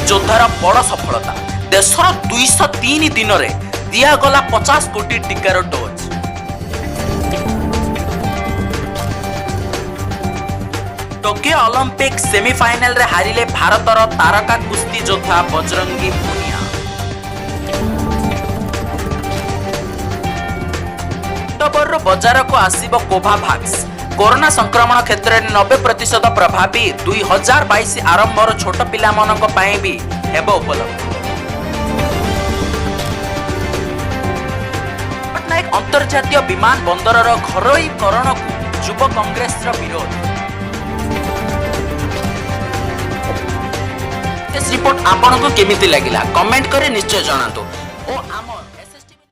योद्धार बड़ सफलता। देशर 203 दिन में दिगला 50 कोटी टीकार डोज। टोकियो ओलंपिक सेमीफाइनल रे हारिले भारतर तारका कुस्ती योद्धा बजरंगी पुनिया। अक्टोबर बजार को आसिबो कोभाभैक्स। कोरोना संक्रमण क्षेत्र में 90% प्रभावी 2022 आरंभर छोट पिला मानक पई भी हेबो उपलब्ध। पटनायक अंतर्जातीय विमान बंदरर घरोईकरण को युव कांग्रेस विरोध। रिपोर्ट आपन को केमिति लागिला कमेंट करे निश्चय जणातु। ओ आम